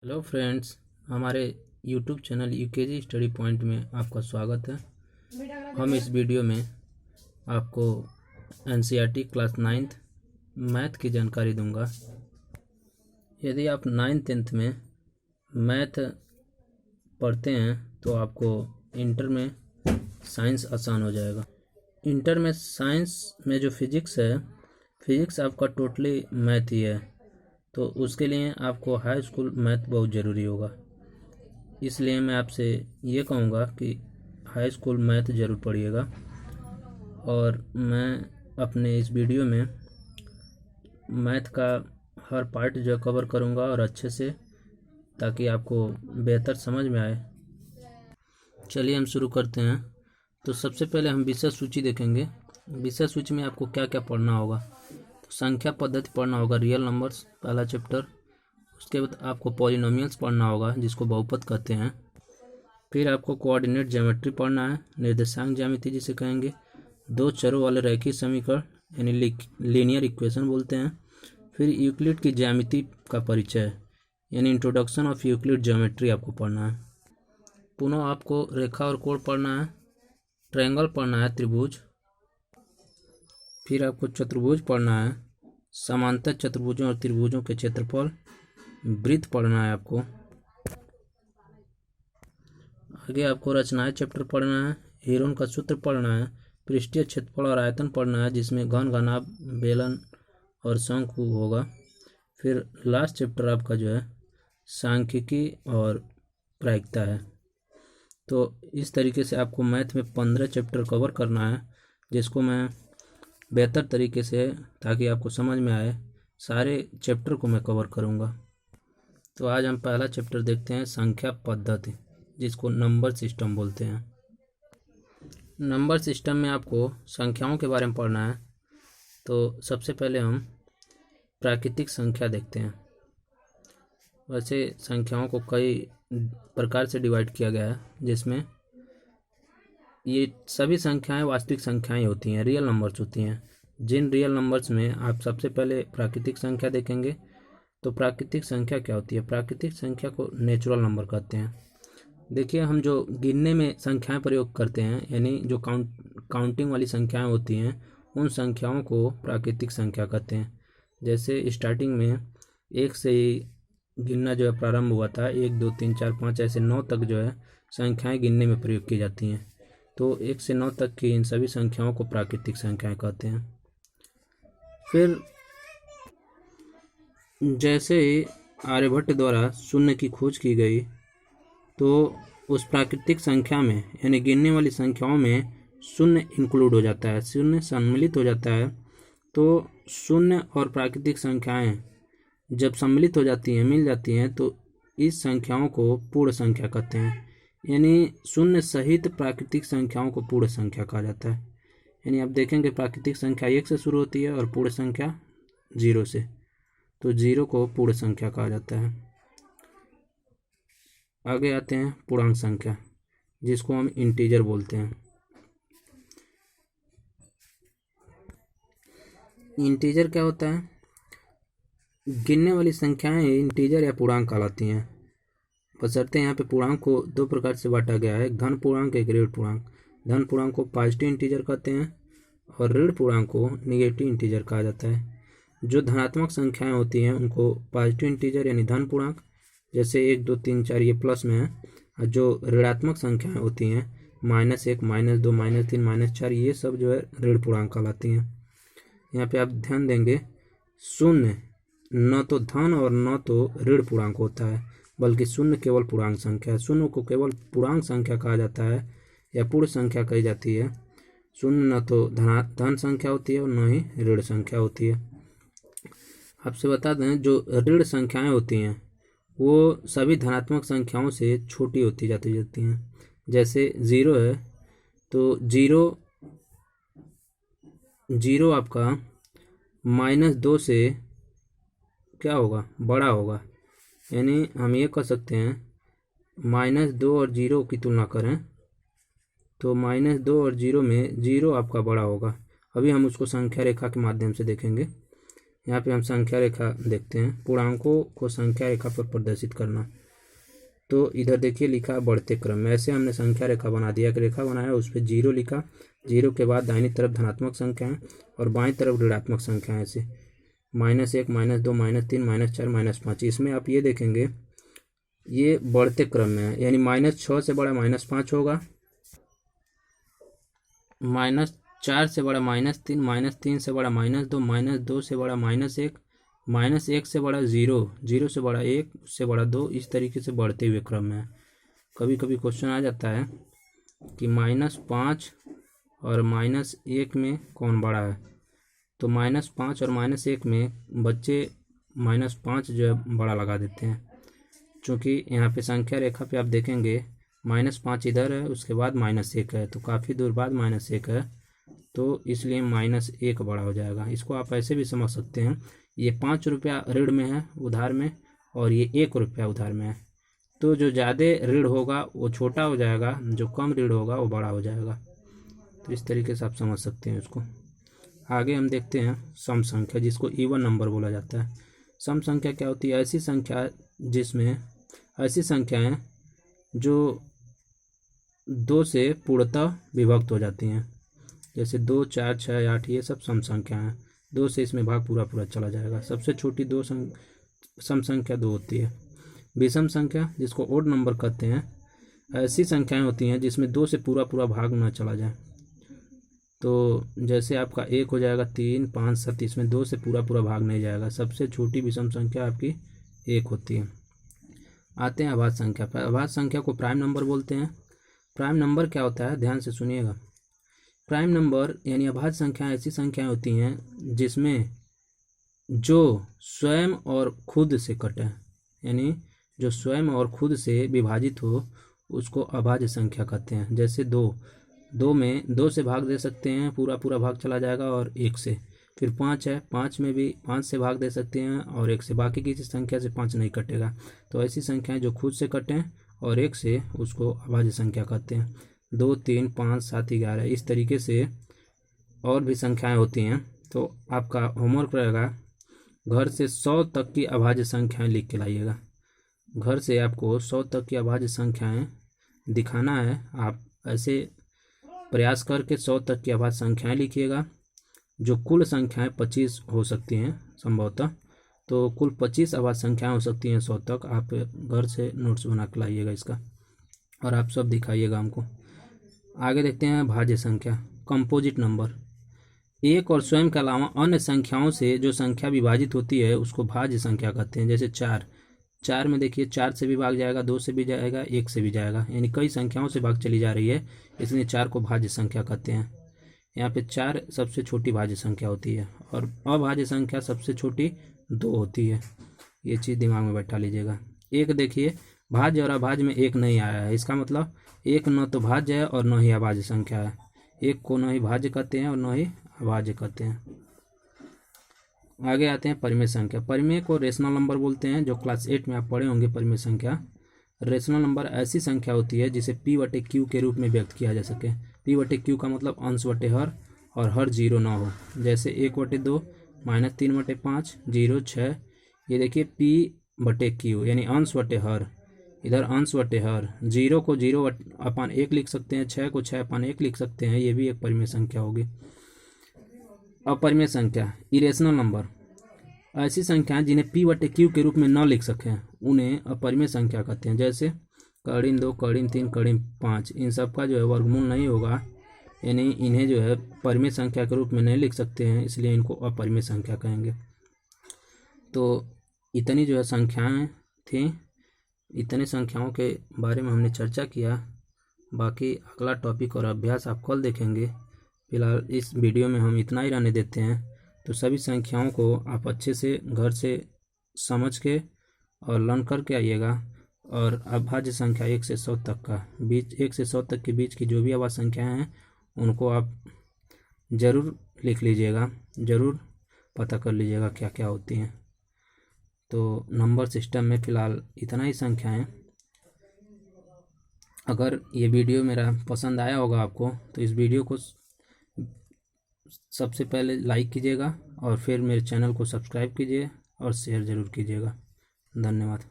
Hello friends, हमारे YouTube channel UKG study point में आपका स्वागत है। हम इस वीडियो में आपको एनसीईआरटी क्लास 9th मैथ की जानकारी दूंगा। यदि आप 9th-10th में मैथ पढ़ते हैं तो आपको इंटर में साइंस आसान हो जाएगा। इंटर में साइंस में जो फिजिक्स है, फिजिक्स आपका टोटली मैथ ही है, तो उसके लिए आपको हाई स्कूल मैथ बहुत ज़रूरी होगा। इसलिए मैं आपसे ये कहूँगा कि हाई स्कूल मैथ ज़रूर पढ़िएगा। और मैं अपने इस वीडियो में मैथ का हर पार्ट जो कवर करूँगा और अच्छे से, ताकि आपको बेहतर समझ में आए। चलिए हम शुरू करते हैं। तो सबसे पहले हम विषय सूची देखेंगे। विषय सूची में आपको क्या क्या पढ़ना होगा। तो संख्या पद्धति पढ़ना होगा, रियल नंबर्स पहला चैप्टर। उसके बाद आपको पॉलिनोमियल्स पढ़ना होगा, जिसको बहुपद कहते हैं। फिर आपको कोऑर्डिनेट ज्योमेट्री पढ़ना है, निर्देशांक ज्यामिति जिसे कहेंगे। दो चरों वाले रैखिक समीकरण यानी लीनियर इक्वेशन बोलते हैं। फिर यूक्लिड की ज्यामिति का परिचय यानी इंट्रोडक्शन ऑफ यूक्लिड ज्योमेट्री आपको पढ़ना है। पुनः आपको रेखा और कोण पढ़ना है, ट्रायंगल पढ़ना है, त्रिभुज। फिर आपको चतुर्भुज पढ़ना है, समांतर चतुर्भुजों और त्रिभुजों के क्षेत्रफल। वृत्त पढ़ना है आपको। आगे आपको रचनाएं चैप्टर पढ़ना है, हीरोन का सूत्र पढ़ना है, पृष्ठीय क्षेत्रफल और आयतन पढ़ना है, जिसमें घन, घनाभ, बेलन और शंकु होगा। फिर लास्ट चैप्टर आपका जो है सांख्यिकी और प्रायिकता है। तो इस तरीके से आपको मैथ में 15 चैप्टर कवर करना है, जिसको मैं बेहतर तरीके से, ताकि आपको समझ में आए, सारे चैप्टर को मैं कवर करूँगा। तो आज हम पहला चैप्टर देखते हैं, संख्या पद्धति, जिसको नंबर सिस्टम बोलते हैं। नंबर सिस्टम में आपको संख्याओं के बारे में पढ़ना है। तो सबसे पहले हम प्राकृतिक संख्या देखते हैं। वैसे संख्याओं को कई प्रकार से डिवाइड किया गया है, जिसमें ये सभी संख्याएं वास्तविक संख्याएं होती हैं, रियल नंबर्स होती हैं। जिन रियल नंबर्स में आप सबसे पहले प्राकृतिक संख्या देखेंगे। तो प्राकृतिक संख्या क्या होती है? प्राकृतिक संख्या को नेचुरल नंबर कहते हैं। देखिए, हम जो गिनने में संख्याएं प्रयोग करते हैं, यानी जो काउंटिंग वाली संख्याएं होती हैं, उन संख्याओं को प्राकृतिक संख्या कहते हैं। जैसे स्टार्टिंग में 1 से ही गिनना जो है प्रारंभ हुआ था, 1 2 3 4 5 ऐसे 9 तक जो है संख्याएं गिनने में प्रयोग की जाती हैं। तो 1 से 9 तक की इन सभी संख्याओं को प्राकृतिक संख्याएं कहते हैं। फिर जैसे ही आर्यभट्ट द्वारा शून्य की खोज की गई, तो उस प्राकृतिक संख्या में यानी गिनने वाली संख्याओं में शून्य इंक्लूड हो जाता है, शून्य सम्मिलित हो जाता है। तो शून्य और प्राकृतिक संख्याएं जब सम्मिलित हो जाती हैं, मिल जाती हैं, तो इस संख्याओं को पूर्ण संख्या कहते हैं। यानी शून्य सहित प्राकृतिक संख्याओं को पूर्ण संख्या कहा जाता है। यानी आप देखेंगे प्राकृतिक संख्या 1 से शुरू होती है और पूर्ण संख्या 0 से, तो 0 को पूर्ण संख्या कहा जाता है। आगे आते हैं पूर्णांक संख्या, जिसको हम इंटीजर बोलते हैं। इंटीजर क्या होता है? गिनने वाली संख्याएं इंटीजर या पूर्णांक कहलाती हैं, बशर्ते यहाँ पे पूर्णांक को 2 प्रकार से बांटा गया है, घन पूर्णांक, एक ऋण पूर्णांक। धन पूर्णांक को पॉजिटिव इंटीजर कहते हैं और ऋण पूर्णांक को निगेटिव इंटीजर कहा जाता है। जो धनात्मक संख्याएं होती हैं उनको पॉजिटिव इंटीजर यानी धन पूर्णांक, जैसे 1 2 3 4 ये प्लस में है। और जो ऋणात्मक संख्याएं होती हैं, -1 -2 -3 -4, ये सब जो है ऋण पूर्णांक कहलाती हैं। यहाँ पे आप ध्यान देंगे, शून्य न तो धन और न तो ऋण पूर्णांक होता है, बल्कि शून्य केवल पूर्णांक संख्या है। शून्य को केवल पूर्णांक संख्या कहा जाता है या पूर्ण संख्या कही जाती है। शून्य न तो धन संख्या होती है और न ही ऋण संख्या होती है। आपसे बता दें, जो ऋण संख्याएं होती हैं वो सभी धनात्मक संख्याओं से छोटी होती जाती हैं। जैसे 0 है, तो जीरो आपका -2 से क्या होगा? बड़ा होगा। यानी हम ये कह सकते हैं, -2 और 0 की तुलना करें तो -2 और 0 में 0 आपका बड़ा होगा। अभी हम उसको संख्या रेखा के माध्यम से देखेंगे। यहाँ पे हम संख्या रेखा देखते हैं, पूर्णांकों को संख्या रेखा पर प्रदर्शित करना। तो इधर देखिए लिखा है बढ़ते क्रम में, ऐसे हमने संख्या रेखा बना दिया, एक रेखा बनाया, उस पर 0 लिखा, 0 के बाद दाहिनी तरफ धनात्मक संख्याएं और बाईं तरफ ऋणात्मक संख्याएं, ऐसे -1 -2 -3 -4 -5। इसमें आप ये देखेंगे ये बढ़ते क्रम में है, यानी -6 से बड़ा -5 होगा, -4 से बड़ा -3, -3 से बड़ा -2, -2 से बड़ा -1, -1 से बड़ा 0, 0 से बड़ा 1, उससे बड़ा 2, इस तरीके से बढ़ते हुए क्रम में है। कभी कभी क्वेश्चन आ जाता है कि -5 और -1 में कौन बड़ा है, तो -5 और -1 में बच्चे -5 जो है बड़ा लगा देते हैं, क्योंकि यहाँ पे संख्या रेखा पे आप देखेंगे -5 इधर है, उसके बाद -1 है, तो काफ़ी दूर बाद -1 है, तो इसलिए -1 बड़ा हो जाएगा। इसको आप ऐसे भी समझ सकते हैं, ये 5 रुपया ऋण में है उधार में, और ये 1 रुपया उधार में है, तो जो ज़्यादा ऋण होगा वो छोटा हो जाएगा, जो कम ऋण होगा वो बड़ा हो जाएगा। तो इस तरीके से आप समझ सकते हैं उसको। आगे हम देखते हैं सम संख्या, जिसको इवन नंबर बोला जाता है। सम संख्या क्या होती है? ऐसी संख्या जिसमें ऐसी संख्याएं जो 2 से पूर्णतः विभक्त हो जाती हैं, जैसे 2, 4, 6, 8, ये सब सम संख्या हैं। 2 से इसमें भाग पूरा पूरा चला जाएगा। सबसे छोटी सम संख्या 2 होती है। विषम संख्या, जिसको ओड नंबर कहते हैं, ऐसी संख्याएं होती हैं जिसमें 2 से पूरा पूरा भाग ना चला जाए। तो जैसे आपका 1 हो जाएगा 3, 5, 7, इसमें 2 से पूरा पूरा भाग नहीं जाएगा। सबसे छोटी विषम संख्या आपकी 1 होती है। आते हैं अभाज्य संख्या पर। अभाज्य संख्या को प्राइम नंबर बोलते हैं। प्राइम नंबर क्या होता है, ध्यान से सुनिएगा। प्राइम नंबर यानी अभाज्य संख्याएं ऐसी संख्याएं होती हैं जिसमें जो स्वयं और खुद से कटे, यानी जो स्वयं और खुद से विभाजित हो, उसको अभाज्य संख्या कहते हैं। जैसे 2 में 2 से भाग दे सकते हैं, पूरा पूरा भाग चला जाएगा, और 1 से। फिर 5 है, 5 में भी 5 से भाग दे सकते हैं और 1 से, बाकी किसी संख्या से 5 नहीं कटेगा। तो ऐसी संख्याएं जो खुद से कटें और 1 से, उसको अभाज्य संख्या कहते हैं। 2, 3, 5, 7, 11, इस तरीके से और भी संख्याएं होती हैं। तो आपका होमवर्क रहेगा, घर से 100 तक की अभाज्य संख्याएं लिख के लाइएगा। घर से आपको 100 तक की अभाज्य संख्याएं दिखाना है। आप ऐसे प्रयास करके 100 तक की अभाज्य संख्याएं लिखिएगा। जो कुल संख्याएं 25 हो सकती हैं संभवतः, तो कुल 25 अभाज्य संख्याएं हो सकती हैं 100 तक। आप घर से नोट्स बना के लाइएगा इसका, और आप सब दिखाइएगा हमको। आगे देखते हैं भाज्य संख्या, कंपोजिट नंबर। एक और स्वयं के अलावा अन्य संख्याओं से जो संख्या विभाजित होती है उसको भाज्य संख्या कहते हैं। जैसे 4 में देखिए 4 से भी भाग जाएगा, 2 से भी जाएगा, 1 से भी जाएगा, यानी कई संख्याओं से भाग चली जा रही है, इसलिए 4 को भाज्य संख्या कहते हैं। यहाँ पे 4 सबसे छोटी भाज्य संख्या होती है, और अभाज्य संख्या सबसे छोटी 2 होती है। ये चीज़ दिमाग में बैठा लीजिएगा। एक देखिए, भाज्य और अभाज्य में 1 नहीं आया है, इसका मतलब 1 न तो भाज्य है और न ही अभाज्य संख्या है। 1 को न ही भाज्य कहते हैं और न ही अभाज्य कहते हैं। आगे आते हैं परिमेय संख्या। परिमेय को रेशनल नंबर बोलते हैं, जो क्लास 8 में आप पढ़े होंगे। परिमेय संख्या, रेशनल नंबर ऐसी संख्या होती है जिसे P/Q के रूप में व्यक्त किया जा सके। P/Q का मतलब अंश बटे हर, और हर 0 ना हो। जैसे 1/2, -3/5, 0, 6। ये देखिए P/Q यानी अंश बटे हर, इधर अंश बटे हर। 0 को 0/1 लिख सकते हैं, 6 को 6/1 लिख सकते हैं, ये भी एक परिमेय संख्या होगी। अपरिमेय संख्या, इरेशनल नंबर, ऐसी संख्याएं जिन्हें P/Q के रूप में न लिख सकें उन्हें अपरिमेय संख्या कहते हैं। जैसे करीम 2, करीम 3, करीम 5, इन सब का जो है वर्गमूल नहीं होगा, यानी इन्हें जो है परिमेय संख्या के रूप में नहीं लिख सकते हैं, इसलिए इनको अपरिमेय संख्या कहेंगे। तो इतनी जो है संख्याएं थी, इतने संख्याओं के बारे में हमने चर्चा किया। बाकी अगला टॉपिक और अभ्यास आप कल देखेंगे। फिलहाल इस वीडियो में हम इतना ही रहने देते हैं। तो सभी संख्याओं को आप अच्छे से घर से समझ के और लर्न करके आइएगा। और अभाज्य संख्या 1 से 100 तक का बीच 1 से 100 तक के बीच की जो भी अभाज्य संख्याएं हैं उनको आप ज़रूर लिख लीजिएगा, ज़रूर पता कर लीजिएगा क्या क्या होती हैं। तो नंबर सिस्टम में फ़िलहाल इतना ही संख्याएं। अगर ये वीडियो मेरा पसंद आया होगा आपको, तो इस वीडियो को सबसे पहले लाइक कीजिएगा और फिर मेरे चैनल को सब्सक्राइब कीजिए और शेयर ज़रूर कीजिएगा। धन्यवाद।